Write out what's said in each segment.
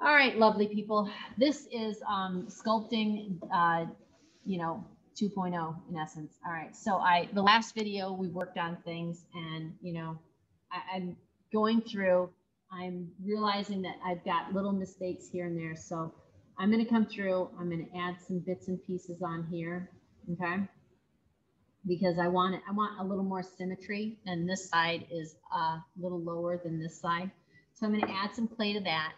All right, lovely people. This is sculpting, you know, 2.0 in essence. All right. So the last video we worked on things, and I'm going through. I'm realizing that I've got little mistakes here and there. So I'm going to come through. I'm going to add some bits and pieces on here. Okay. Because I want a little more symmetry, and this side is a little lower than this side. So I'm going to add some clay to that.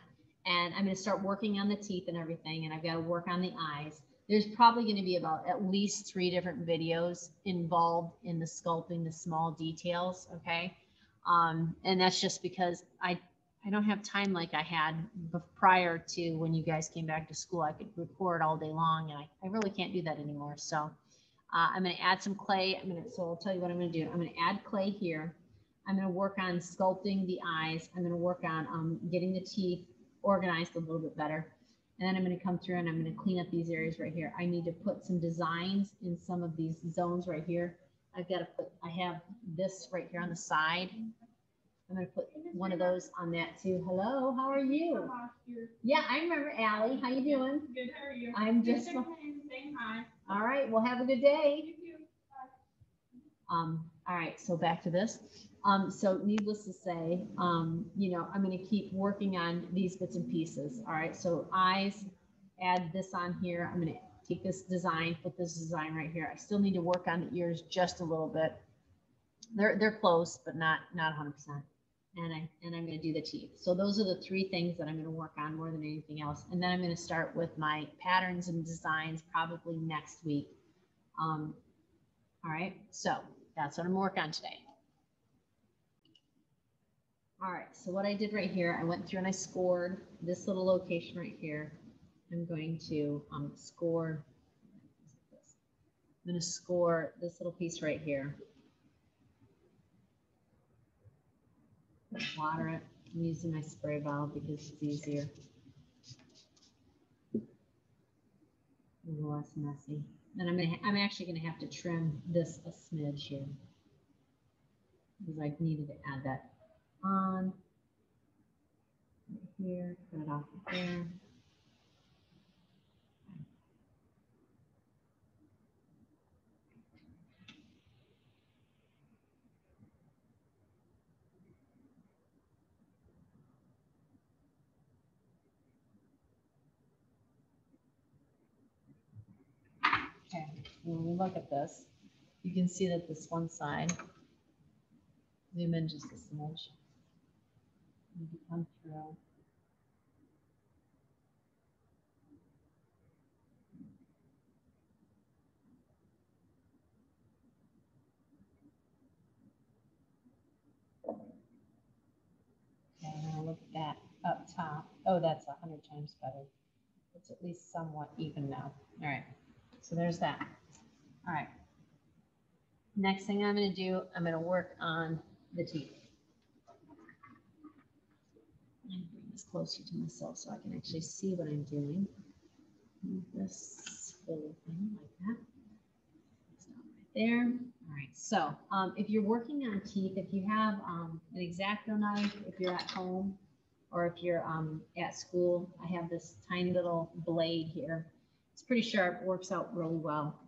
And I'm going to start working on the teeth and everything, and I've got to work on the eyes. There's probably going to be about at least 3 different videos involved in the sculpting, the small details, okay? And that's just because I don't have time like I had prior to when you guys came back to school. I could record all day long, and I really can't do that anymore. So I'm going to add some clay. So I'll tell you what I'm going to do. I'm going to add clay here. I'm going to work on sculpting the eyes. I'm going to work on getting the teeth organized a little bit better. And then I'm going to come through and I'm going to clean up these areas right here. I need to put some designs in some of these zones right here. I have this right here on the side. I'm going to put one of those on that too. Hello, how are you? Yeah, I remember Allie. How you doing? Good, how are you? I'm just saying hi. All right, well, have a good day. All right, so back to this. So needless to say, I'm going to keep working on these bits and pieces. All right, so eyes, add this on here. I'm going to take this design, put this design right here. I still need to work on the ears just a little bit. They're close, but not 100%. And I'm going to do the teeth. So those are the 3 things that I'm going to work on more than anything else. And then I'm going to start with my patterns and designs probably next week. All right, so that's what I'm working on today. All right, so what I did right here, I went through and I scored this little location right here. I'm going to score. I'm going to score this little piece right here. Water it. I'm using my spray valve because it's easier. A little less messy. And I'm actually going to have to trim this a smidge here because I needed to add that on right here, cut it off there. Okay, when we look at this, you can see that this one side, zoom in just a smidge, and come through. Okay, now look at that up top. Oh, that's 100 times better. It's at least somewhat even now. All right, so there's that. All right. Next thing I'm going to do, I'm going to work on the teeth. Bring this closer to myself so I can actually see what I'm doing. Move this little thing like that. Stop right there. All right. So if you're working on teeth, if you have an X-Acto knife, if you're at home, or if you're at school, I have this tiny little blade here. It's pretty sharp, works out really well.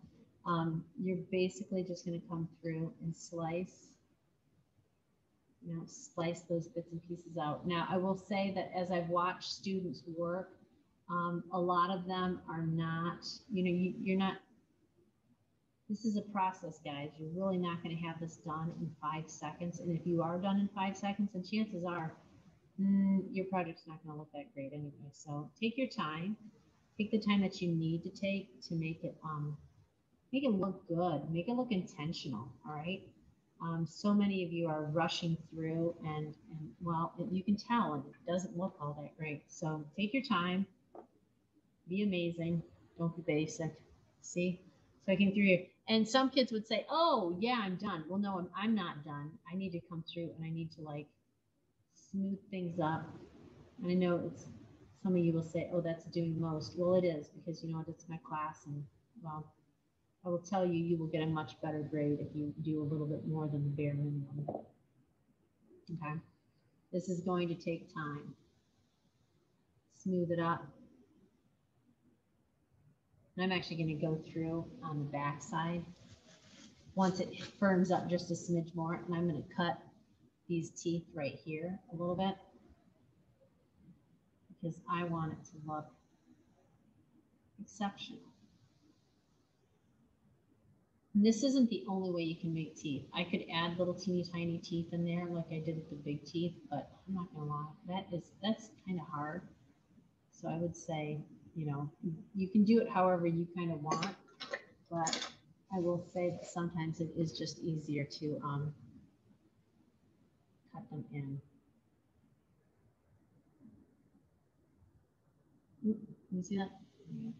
You're basically just going to come through and slice, slice those bits and pieces out. Now, I will say that as I've watched students work, a lot of them are not, you're not, this is a process, guys. You're really not going to have this done in 5 seconds. And if you are done in 5 seconds, then chances are your project's not going to look that great anyway. So take your time. Take the time that you need to take to make it look good, make it look intentional. All right. So many of you are rushing through and well, you can tell and it doesn't look all that great. So take your time, be amazing, don't be basic. See, so I came through here. And some kids would say, oh yeah, I'm done. Well, no, I'm not done. I need to come through and I need to like smooth things up. And I know some of you will say, oh, that's doing most. Well, it is because it's my class and well, I will tell you, you will get a much better grade if you do a little bit more than the bare minimum. Okay. This is going to take time. smooth it up. And I'm actually going to go through on the back side once it firms up just a smidge more, and I'm going to cut these teeth right here a little bit because I want it to look exceptional. And this isn't the only way you can make teeth. I could add little teeny tiny teeth in there like I did with the big teeth, but I'm not going to lie, that's kind of hard. So I would say, you know, you can do it however you kind of want, but I will say that sometimes it is just easier to cut them in. Can you see that? Yeah.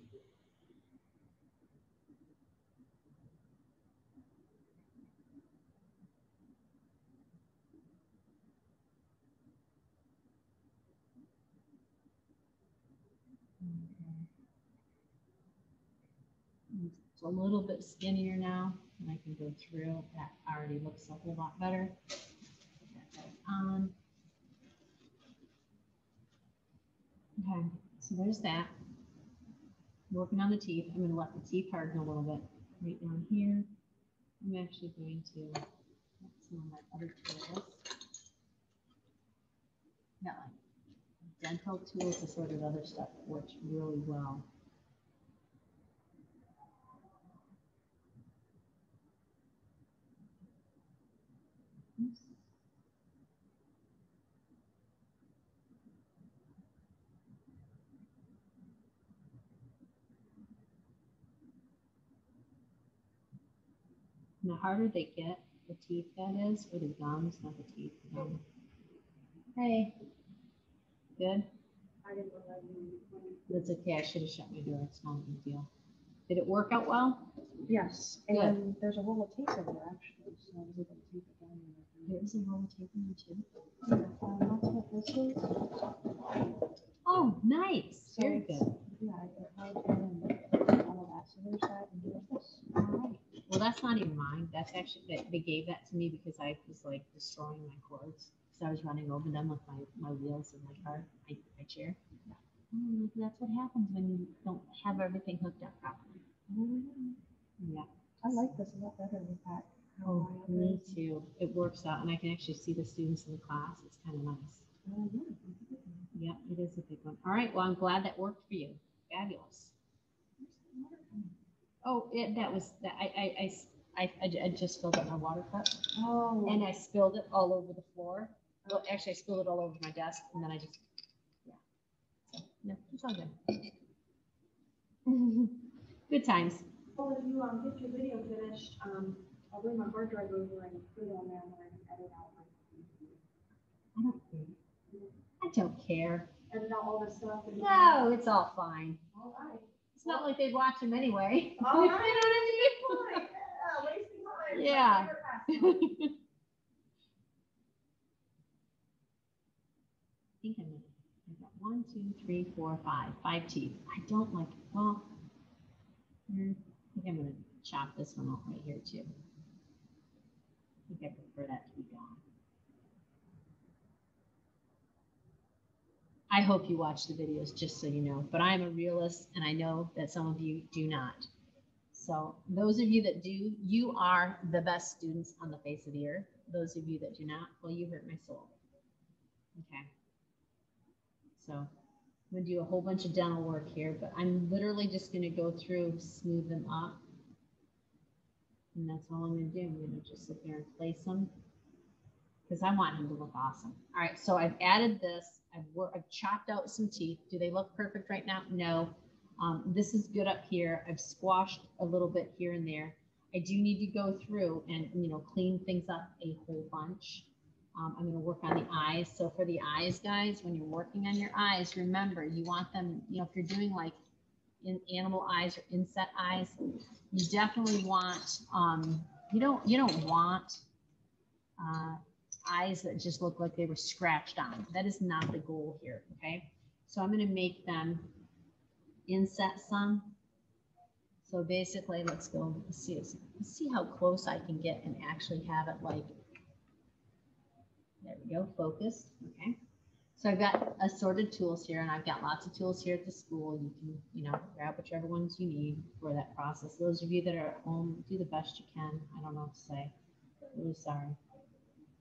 It's a little bit skinnier now, and I can go through. That already looks a whole lot better. Put that back on. Okay, so there's that. Working on the teeth. I'm going to let the teeth harden a little bit. Right down here. I'm actually going to get some of my other tools. Got like dental tools, this sort of other stuff that works really well. Oops. And the harder they get, the teeth that is, or the gums, not the teeth, the gum. Hey, good? I didn't know that you That's okay, I should have shut my door, it's not a big deal. Did it work out well? Yes, Good. and there's a roll of tape in there actually, so I was able to tape it down. There's a roll of tape in there too. That's what this is. Oh, nice, So very it's- good. Yeah, I held it in on the last other side and do this. All right. Well, that's not even mine. That's actually, they gave that to me because I was like destroying my cords. Because I was running over them with my wheels in my car, my chair. That's what happens when you don't have everything hooked up properly. Yeah. I like this a lot better with that. Oh, me too. It works out, and I can actually see the students in the class. It's kind of nice. Yeah. Yeah, it is a big one. All right. Well, I'm glad that worked for you. Fabulous. Oh, that was that. I just filled up my water cup, Oh. and I spilled it all over the floor. Well, actually, I spilled it all over my desk, and then I just, yeah. So, no, it's all good. Good times. Well, if you get your video finished, I'll bring my hard drive over and put it on there and then I can edit out my. I don't care. I don't care. Edit out all this stuff. And No, it's all fine. All right. It's not like they'd watch them anyway. All right, that's a good point. Yeah, wasting time. Yeah. My favorite pastime. I think I've got 1, 2, 3, 4, 5. 5 teeth. I don't like, well, I think I'm going to chop this one off right here too. I think I prefer that to be gone. I hope you watch the videos just so you know, but I'm a realist and I know that some of you do not. So those of you that do, you are the best students on the face of the earth. Those of you that do not, well, you hurt my soul. Okay. So I'm going to do a whole bunch of dental work here, but I'm literally just going to go through, smooth them up. And that's all I'm going to do. I'm going to just sit there and place them because I want him to look awesome. All right, so I've added this. I've chopped out some teeth. Do they look perfect right now? No. This is good up here. I've squashed a little bit here and there. I do need to go through and, you know, clean things up a whole bunch. I'm going to work on the eyes. So for the eyes, guys, when you're working on your eyes, remember, you want them, you know, if you're doing like in animal eyes or insect eyes, you definitely want, you don't want eyes that just look like they were scratched on. That is not the goal here, okay? So I'm going to make them inset some. So basically, let's see how close I can get and actually have it like, there we go, focus, okay? So I've got assorted tools here, and I've got lots of tools here at the school. You can, grab whichever ones you need for that process. Those of you that are at home, do the best you can. I don't know what to say. Really sorry.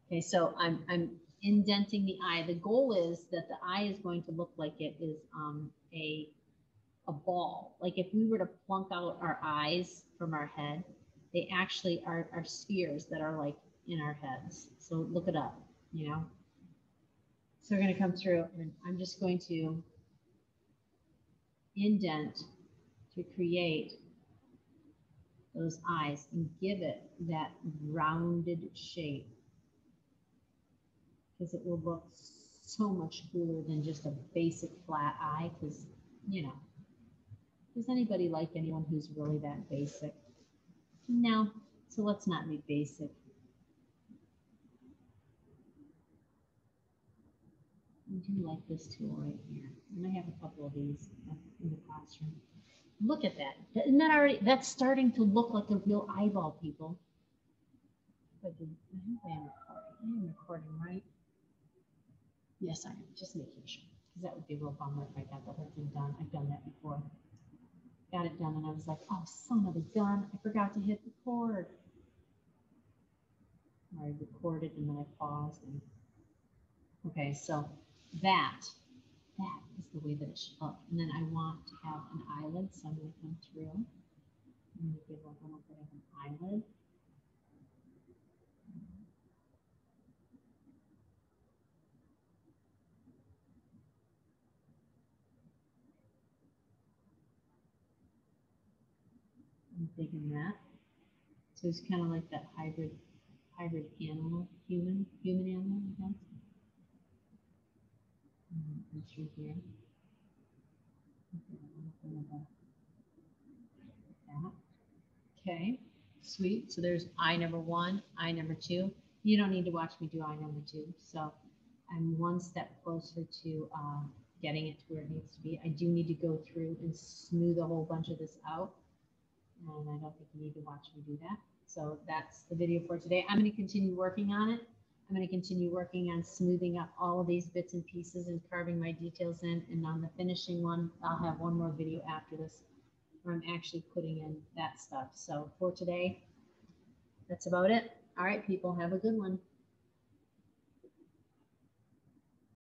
Okay, so I'm indenting the eye. The goal is that the eye is going to look like it is a ball. Like if we were to plunk out our eyes from our head, they actually are spheres that are like in our heads. So look it up, So we're going to come through, and I'm just going to indent to create those eyes and give it that rounded shape, because it will look so much cooler than just a basic flat eye. Because, does anybody like anyone who's really that basic? No. So let's not be basic. I do like this tool right here. And I have a couple of these in the classroom. Look at that. Isn't that already, that's starting to look like a real eyeball, people. I hope I am recording. I am recording, right? Yes, I am. Just making sure. Because that would be a real bummer if I got the whole thing done. I've done that before. Got it done, and I was like, oh, son of a gun, I forgot to hit record. I recorded, and then I paused. And okay, so that is the way that it should look. And then I want to have an eyelid, so I'm going to come through. I'm going to give a little bit of an eyelid. I'm digging that. So it's kind of like that hybrid animal, human animal, I guess. And through here. Okay, sweet. So there's eye number 1, eye number 2. You don't need to watch me do eye number 2. So I'm one step closer to getting it to where it needs to be. I do need to go through and smooth a whole bunch of this out. And I don't think you need to watch me do that. So that's the video for today. I'm going to continue working on it. I'm going to continue working on smoothing up all of these bits and pieces and carving my details in. And on the finishing one, I'll have one more video after this where I'm actually putting in that stuff. So for today, that's about it. All right, people, have a good one.